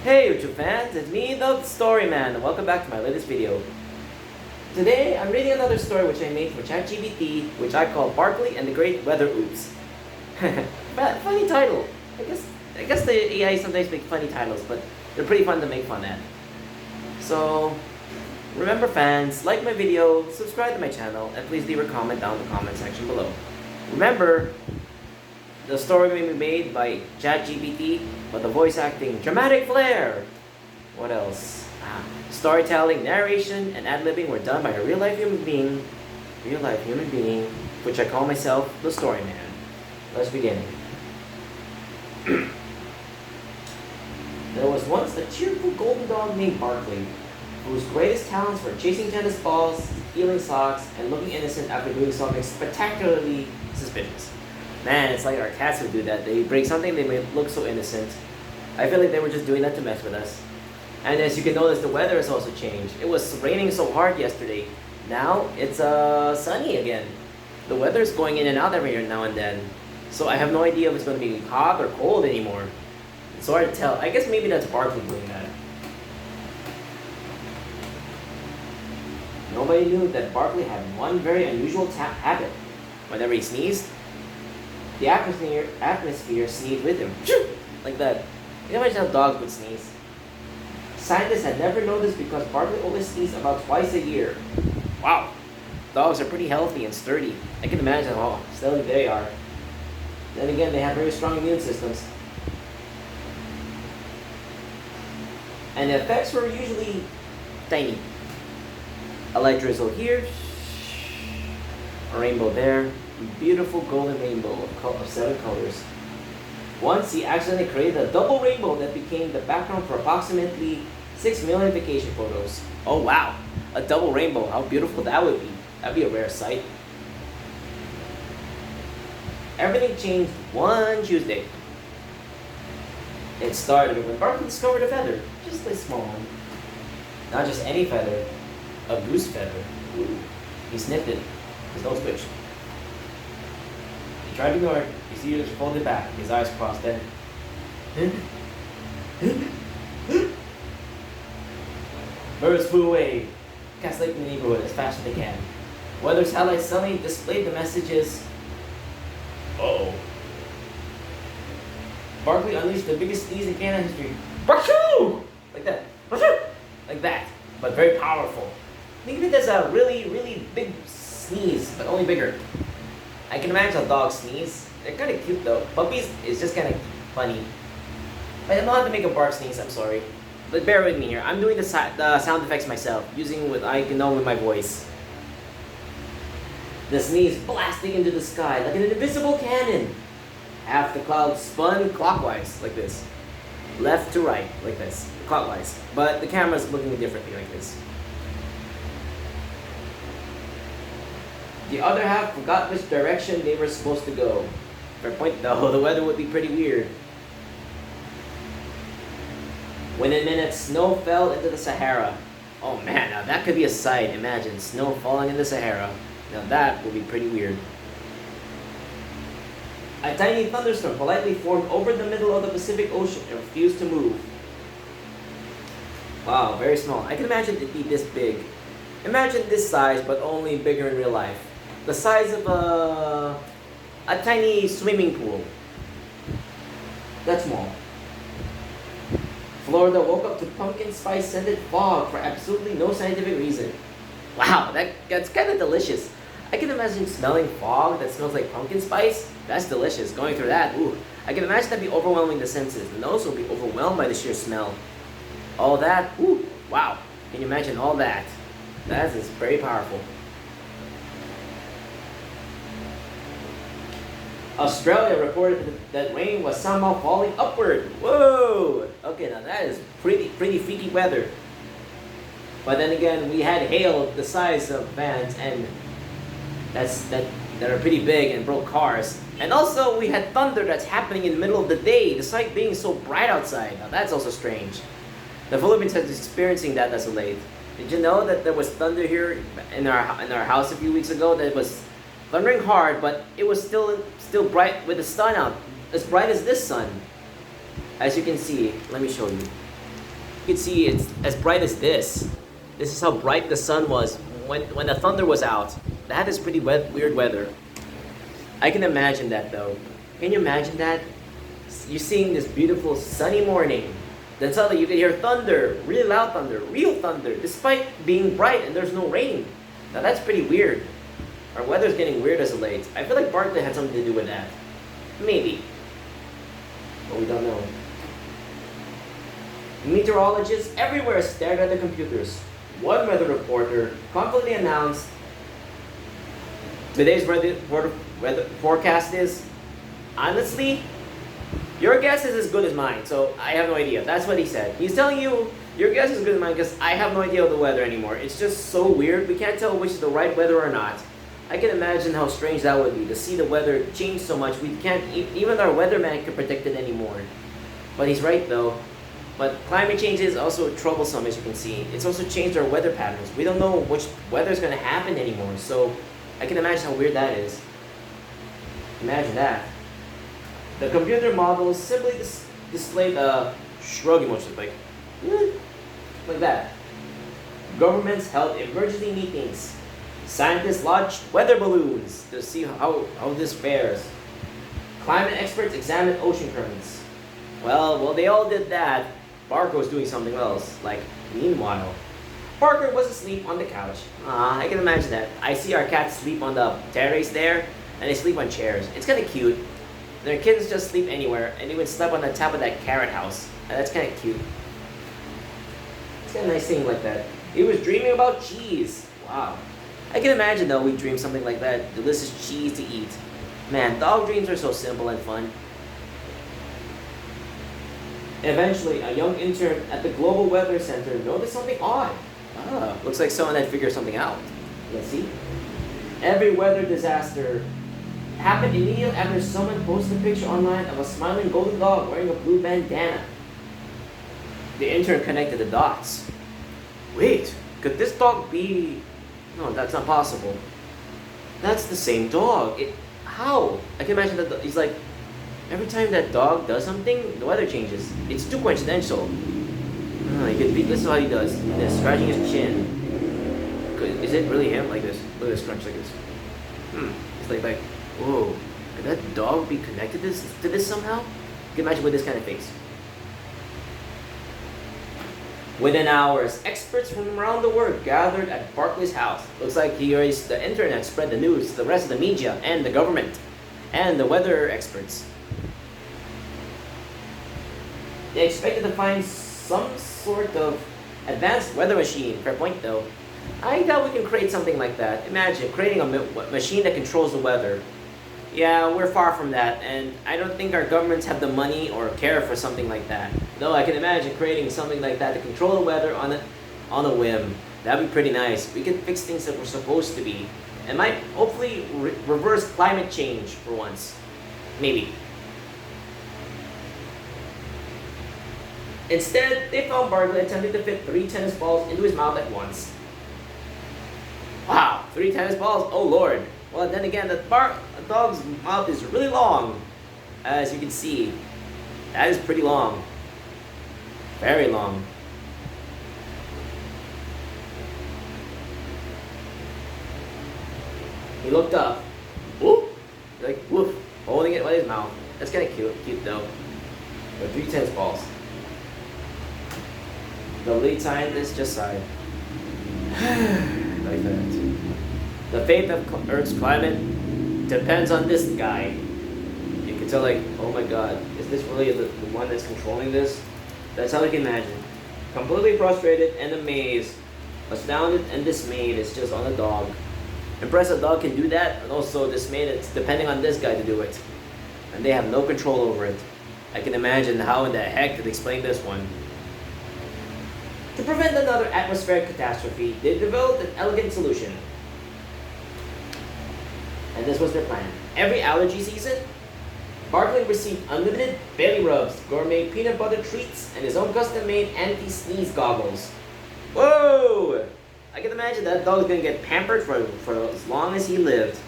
Hey YouTube fans, it's me, the Story Man, and welcome back to my latest video. Today, I'm reading another story which I made for Chat GPT, which I call Barkley and the Great Weather Oops. But funny title. I guess the AI sometimes make funny titles, but they're pretty fun to make fun at. So, remember fans, like my video, subscribe to my channel, and please leave a comment down in the comment section below. Remember, the story may be made by Chat GPT, but the voice acting, dramatic flair. What else? Storytelling, narration, and adlibbing were done by a real-life human being, which I call myself the Story Man. Let's begin. There was once a cheerful golden dog named Barkley, whose greatest talents were chasing tennis balls, stealing socks, and looking innocent after doing something spectacularly suspicious. Man, it's like our cats would do that. They break something, they may look so innocent. I feel like they were just doing that to mess with us. And as you can notice, the weather has also changed. It was raining so hard yesterday. Now, it's sunny again. The weather's going in and out every now and then. So I have no idea if it's going to be hot or cold anymore. It's hard to tell. I guess maybe that's Barkley doing that. Nobody knew that Barkley had one very unusual habit. Whenever he sneezed, the atmosphere sneezed with him. Like that. You can imagine how dogs would sneeze. Scientists had never noticed because Barkley always sneezed about twice a year. Wow. Dogs are pretty healthy and sturdy. I can imagine how stealthy they are. Then again, they have very strong immune systems. And the effects were usually tiny. A light drizzle here, a rainbow there, a beautiful golden rainbow of 7 colors. Once he accidentally created a double rainbow that became the background for approximately 6 million vacation photos. Oh wow, a double rainbow, how beautiful that would be. That'd be a rare sight. Everything changed one Tuesday. It started when Barkley discovered a feather, just a small one. Not just any feather, a goose feather. Ooh. He sniffed it, his nose twitched. He tried to ignore it, his ears folded back, his eyes crossed then. Birds flew away, cats left the neighborhood as fast as they can. Weather satellites suddenly displayed the messages. Uh-oh. Barkley unleashed the biggest sneeze in Canada history. Bachoo! Like that. Bachoo! Like that. But very powerful. Think of it as a really, really big sneeze, but only bigger. I can imagine how dogs sneeze. They're kind of cute though. Puppies is just kind of funny. I don't know how to make a bark sneeze, I'm sorry. But bear with me here. I'm doing the sound effects myself, using what I can know with my voice. The sneeze blasting into the sky like an invisible cannon. Half the clouds spun clockwise, like this. Left to right, like this. Clockwise. But the camera's looking differently, like this. The other half forgot which direction they were supposed to go. Fair point though, the weather would be pretty weird. Within minutes, snow fell into the Sahara. Oh man, now that could be a sight. Imagine snow falling in the Sahara. Now that would be pretty weird. A tiny thunderstorm politely formed over the middle of the Pacific Ocean and refused to move. Wow, very small. I can imagine it be this big. Imagine this size, but only bigger in real life. The size of a tiny swimming pool. That's small. Florida woke up to pumpkin spice scented fog for absolutely no scientific reason. Wow, that's kind of delicious. I can imagine smelling fog that smells like pumpkin spice. That's delicious. Going through that, ooh. I can imagine that'd be overwhelming the senses. The nose will be overwhelmed by the sheer smell. All that, ooh, wow. Can you imagine all that? That is very powerful. Australia reported that rain was somehow falling upward. Whoa! Okay, now that is pretty freaky weather. But then again, we had hail the size of vans, and that are pretty big and broke cars. And also, we had thunder that's happening in the middle of the day, the sight being so bright outside. Now that's also strange. The Philippines is experiencing that as of late. Did you know that there was thunder here in our house a few weeks ago? That was thundering hard, but it was still bright with the sun out, as bright as this sun. As you can see, let me show you. You can see it's as bright as this. This is how bright the sun was when the thunder was out. That is pretty weird weather. I can imagine that though. Can you imagine that? You're seeing this beautiful sunny morning. Then suddenly you can hear thunder, really loud thunder, real thunder, despite being bright and there's no rain. Now that's pretty weird. Our weather's getting weird as of late. I feel like Barkley had something to do with that. Maybe. But we don't know. Meteorologists everywhere stared at the computers. One weather reporter confidently announced, today's weather forecast is, honestly, your guess is as good as mine, so I have no idea. That's what he said. He's telling you, your guess is as good as mine because I have no idea of the weather anymore. It's just so weird. We can't tell which is the right weather or not. I can imagine how strange that would be, to see the weather change so much. We can't, even our weatherman can predict it anymore. But he's right though. But climate change is also troublesome, as you can see. It's also changed our weather patterns. We don't know which weather is going to happen anymore. So I can imagine how weird that is. Imagine that. The computer models simply displayed a shrug emotion, like that. Governments held emergency meetings. Scientists launched weather balloons to see how this fares. Climate experts examined ocean currents. Well, they all did that. Barker was doing something else. Like, meanwhile, Parker was asleep on the couch. I can imagine that. I see our cats sleep on the terrace there, and they sleep on chairs. It's kind of cute. Their kids just sleep anywhere, and even slept on the top of that carrot house. And that's kind of cute. It's kind of nice seeing like that. He was dreaming about cheese. Wow. I can imagine though we dream something like that. Delicious cheese to eat. Man, dog dreams are so simple and fun. Eventually, a young intern at the Global Weather Center noticed something odd. Looks like someone had figured something out. Let's see. Every weather disaster happened immediately after someone posted a picture online of a smiling golden dog wearing a blue bandana. The intern connected the dots. Wait, could this dog be... No, that's not possible. That's the same dog. How? I can imagine that he's like, every time that dog does something, the weather changes. It's too coincidental. This is how he does. This, scratching his chin. Is it really him? Like this. Look at this scratch like this. It's like, whoa. Could that dog be connected to this somehow? You can imagine with this kind of face. Within hours, experts from around the world gathered at Barkley's house. Looks like the internet spread the news to the rest of the media and the government and the weather experts. They expected to find some sort of advanced weather machine. Fair point though. I doubt we can create something like that. Imagine creating a machine that controls the weather. Yeah, we're far from that, and I don't think our governments have the money or care for something like that. Though I can imagine creating something like that to control the weather on a whim. That'd be pretty nice. We could fix things that were supposed to be, and might hopefully reverse climate change for once. Maybe. Instead, they found Barkley attempting to fit 3 tennis balls into his mouth at once. Wow, 3 tennis balls? Oh lord. Well, then again, a dog's mouth is really long, as you can see. That is pretty long. Very long. He looked up. Whoop! Like, woof. Holding it with his mouth. That's kind of cute though. But 3 tennis balls. The lead scientist just sighed. Like that. The fate of Earth's climate depends on this guy. You can tell, like, oh my god, is this really the one that's controlling this? That's how I can imagine. Completely frustrated and amazed, astounded and dismayed is just on a dog. Impressed a dog can do that, and also dismayed it's depending on this guy to do it. And they have no control over it. I can imagine how in the heck to explain this one. To prevent another atmospheric catastrophe, they developed an elegant solution. And this was their plan. Every allergy season, Barkley received unlimited belly rubs, gourmet peanut butter treats, and his own custom-made anti-sneeze goggles. Whoa! I can imagine that dog's gonna get pampered for as long as he lived.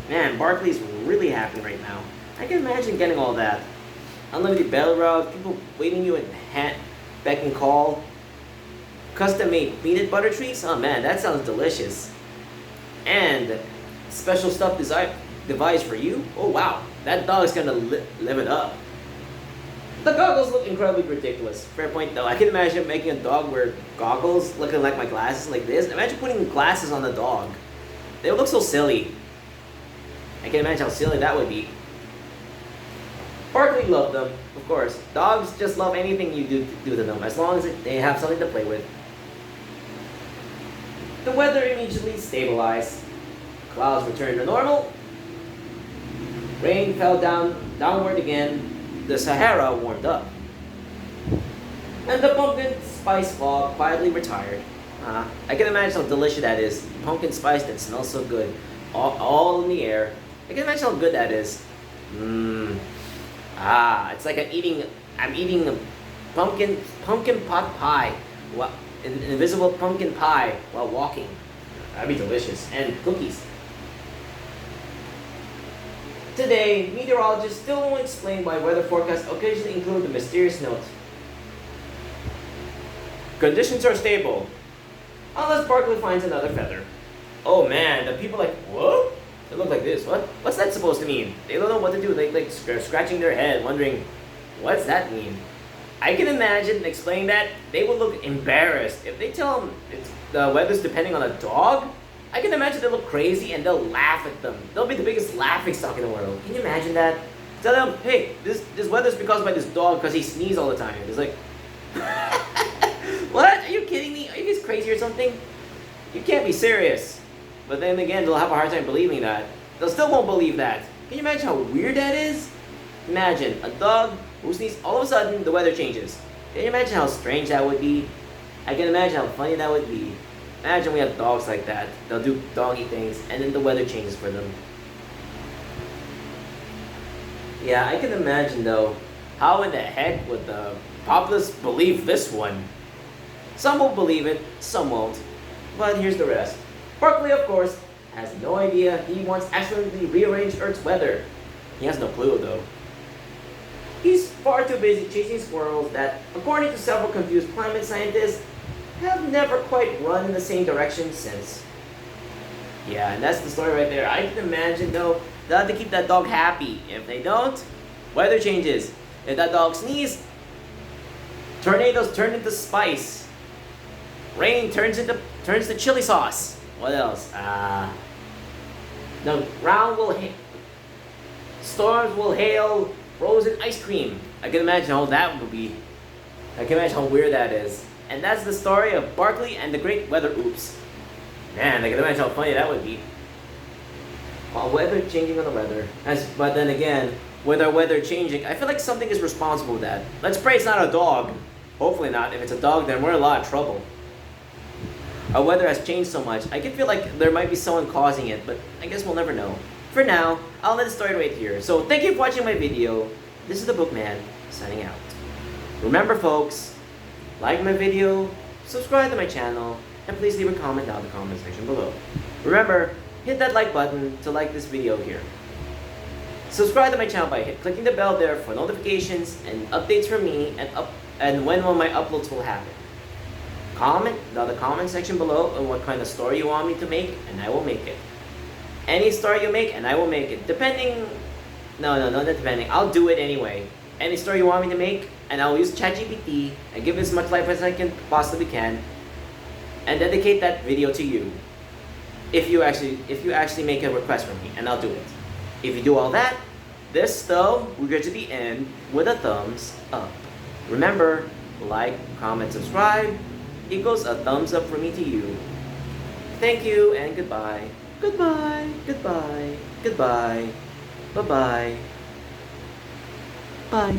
Man, Barkley's really happy right now. I can imagine getting all that. Unlimited belly rubs, people waving you at beck and call. custom-made peanut butter treats. Oh man, that sounds delicious. And special stuff devised for you. Oh wow, that dog's gonna live it up. The goggles look incredibly ridiculous. Fair point though. I can imagine making a dog wear goggles looking like my glasses like this. Imagine putting glasses on the dog. They would look so silly. I can imagine how silly that would be. Barkley loved them, of course. Dogs just love anything you do to them, as long as they have something to play with. The weather immediately stabilized. Clouds returned to normal. Rain fell downward again. The Sahara warmed up. And the pumpkin spice fog quietly retired. I can imagine how delicious that is. Pumpkin spice that smells so good. All in the air. I can imagine how good that is. It's like I'm eating a pumpkin pot pie. An invisible pumpkin pie while walking. That'd be delicious. And cookies. Today, meteorologists still won't explain why weather forecasts occasionally include the mysterious note. Conditions are stable, unless Barkley finds another feather. Oh man, the people like, whoa? They look like this. What's that supposed to mean? They don't know what to do. They like scratching their head, wondering, what's that mean? I can imagine explaining that, they would look embarrassed. If they tell them the weather's depending on a dog, I can imagine they'll look crazy and they'll laugh at them. They'll be the biggest laughing stock in the world. Can you imagine that? Tell them, hey, this weather's caused by this dog because he sneezes all the time. It's like, what? Are you kidding me? Are you guys crazy or something? You can't be serious. But then again, they'll have a hard time believing that. They still won't believe that. Can you imagine how weird that is? Imagine a dog who sneezes, all of a sudden the weather changes. Can you imagine how strange that would be? I can imagine how funny that would be. Imagine we have dogs like that. They'll do doggy things and then the weather changes for them. Yeah, I can imagine though, how in the heck would the populace believe this one? Some will believe it, some won't. But here's the rest. Barkley, of course, has no idea he once accidentally rearranged Earth's weather. He has no clue though. He's far too busy chasing squirrels that, according to several confused climate scientists, have never quite run in the same direction since. Yeah, and that's the story right there. I can imagine though, they'll have to keep that dog happy. If they don't, weather changes. If that dog sneezes, tornadoes turn into spice. Rain turns to chili sauce. What else? The ground will storms will hail frozen ice cream. I can imagine how that would be. I can imagine how weird that is. And that's the story of Barkley and the Great Weather Oops. Man, I can imagine how funny that would be. While weather changing on the weather. But then again, with our weather changing, I feel like something is responsible for that. Let's pray it's not a dog. Hopefully not. If it's a dog, then we're in a lot of trouble. Our weather has changed so much. I can feel like there might be someone causing it, but I guess we'll never know. For now, I'll let the story right here. So thank you for watching my video. This is the Bookman, signing out. Remember folks, like my video, subscribe to my channel, and please leave a comment down in the comment section below. Remember, hit that like button to like this video here. Subscribe to my channel by clicking the bell there for notifications and updates from me and when my uploads will happen. Comment down the comment section below on what kind of story you want me to make, and I will make it. Any story you make, and I will make it. Not depending. I'll do it anyway. Any story you want me to make, and I'll use Chat GPT and give it as much life as I can possibly can, and dedicate that video to you. If you actually make a request from me, and I'll do it. If you do all that, this though will get to the end with a thumbs up. Remember, like, comment, subscribe equals a thumbs up from me to you. Thank you and goodbye. Goodbye, goodbye, goodbye, bye-bye. Bye.